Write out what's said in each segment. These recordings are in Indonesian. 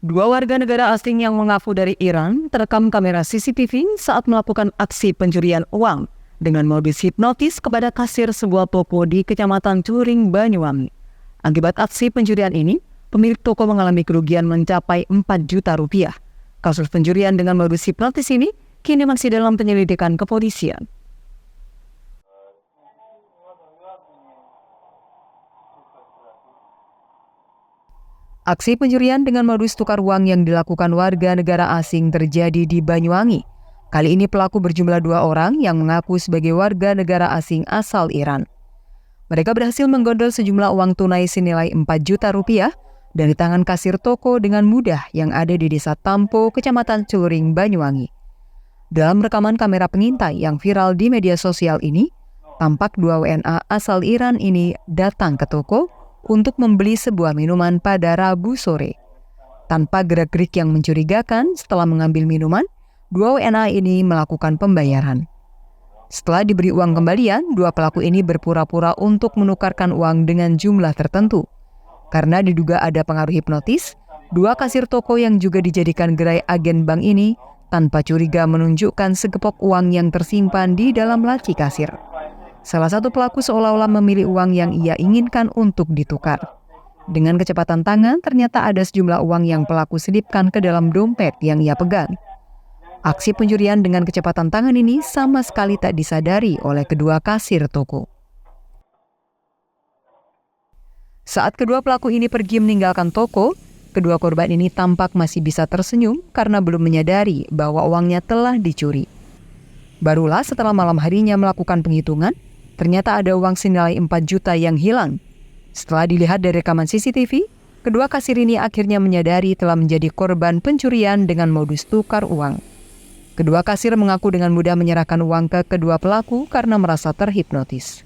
Dua warga negara asing yang mengaku dari Iran terekam kamera CCTV saat melakukan aksi pencurian uang dengan modus hipnotis kepada kasir sebuah toko di Kecamatan Curing, Banyuwangi. Akibat aksi pencurian ini, pemilik toko mengalami kerugian mencapai 4 juta rupiah. Kasus pencurian dengan modus hipnotis ini kini masih dalam penyelidikan kepolisian. Aksi pencurian dengan modus tukar uang yang dilakukan warga negara asing terjadi di Banyuwangi. Kali ini pelaku berjumlah 2 orang yang mengaku sebagai warga negara asing asal Iran. Mereka berhasil menggondol sejumlah uang tunai senilai 4 juta rupiah dari tangan kasir toko dengan mudah yang ada di Desa Tampo, Kecamatan Curing, Banyuwangi. Dalam rekaman kamera pengintai yang viral di media sosial ini, tampak 2 WNA asal Iran ini datang ke toko untuk membeli sebuah minuman pada Rabu sore. Tanpa gerak-gerik yang mencurigakan, setelah mengambil minuman, 2 WNA ini melakukan pembayaran. Setelah diberi uang kembalian, 2 pelaku ini berpura-pura untuk menukarkan uang dengan jumlah tertentu. Karena diduga ada pengaruh hipnotis, 2 kasir toko yang juga dijadikan gerai agen bank ini tanpa curiga menunjukkan segepok uang yang tersimpan di dalam laci kasir. Salah satu pelaku seolah-olah memilih uang yang ia inginkan untuk ditukar. Dengan kecepatan tangan, ternyata ada sejumlah uang yang pelaku selipkan ke dalam dompet yang ia pegang. Aksi pencurian dengan kecepatan tangan ini sama sekali tak disadari oleh kedua kasir toko. Saat kedua pelaku ini pergi meninggalkan toko, kedua korban ini tampak masih bisa tersenyum karena belum menyadari bahwa uangnya telah dicuri. Barulah setelah malam harinya melakukan penghitungan, ternyata ada uang senilai 4 juta yang hilang. Setelah dilihat dari rekaman CCTV, kedua kasir ini akhirnya menyadari telah menjadi korban pencurian dengan modus tukar uang. Kedua kasir mengaku dengan mudah menyerahkan uang ke kedua pelaku karena merasa terhipnotis.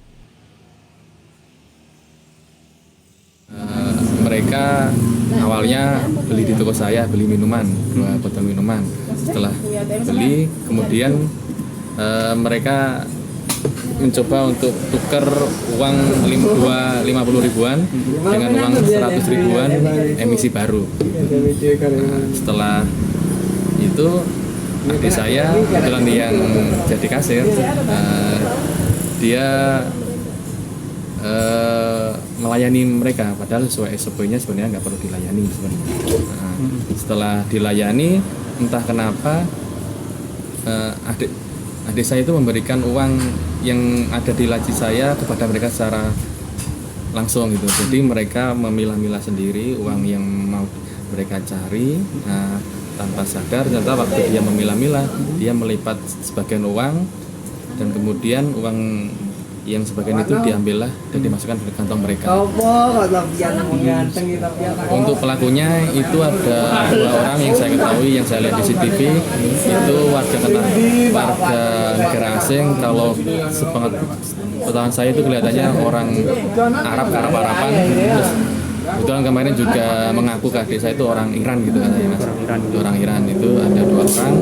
Mereka awalnya beli di toko saya, beli minuman, 2 botol minuman. Setelah beli, kemudian mereka mencoba untuk tukar uang 50 ribuan dengan uang 100 ribuan emisi baru. Setelah itu adik saya kebetulan yang jadi kasir, dia melayani mereka, padahal sesuai SOP-nya sebenarnya nggak perlu dilayani sebenarnya. Setelah dilayani, entah kenapa adik saya itu memberikan uang yang ada di laci saya kepada mereka secara langsung gitu. Jadi mereka memilah-milah sendiri uang yang mau mereka cari. Tanpa sadar ternyata waktu dia memilah-milah, dia melipat sebagian uang dan kemudian uang yang sebagian itu diambillah dan dimasukkan ke kantong mereka. Untuk pelakunya itu ada 2 orang yang saya ketahui, yang saya lihat di CCTV itu warga negara asing. Kalau sepengetahuan saya itu kelihatannya orang Arab-Araban. Terus kebetulan kemarin juga mengaku ke adik saya itu orang Iran gitu katanya mas. Orang Iran itu ada 2 orang,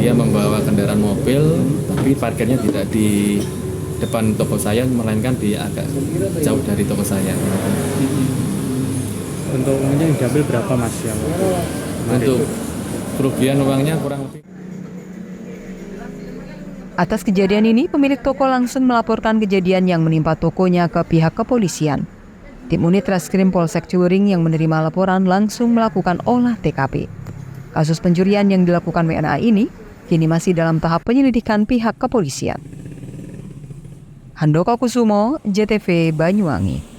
dia membawa kendaraan mobil, tapi parkirnya tidak di depan toko saya, melainkan di agak jauh dari toko saya. Untuk uangnya yang diambil berapa mas? Untuk kerugian uangnya kurang lebih. Atas kejadian ini, pemilik toko langsung melaporkan kejadian yang menimpa tokonya ke pihak kepolisian. Tim unit Reskrim Polsek Curing yang menerima laporan langsung melakukan olah TKP. Kasus pencurian yang dilakukan WNA ini kini masih dalam tahap penyelidikan pihak kepolisian. Handoko Kusumo, JTV Banyuwangi.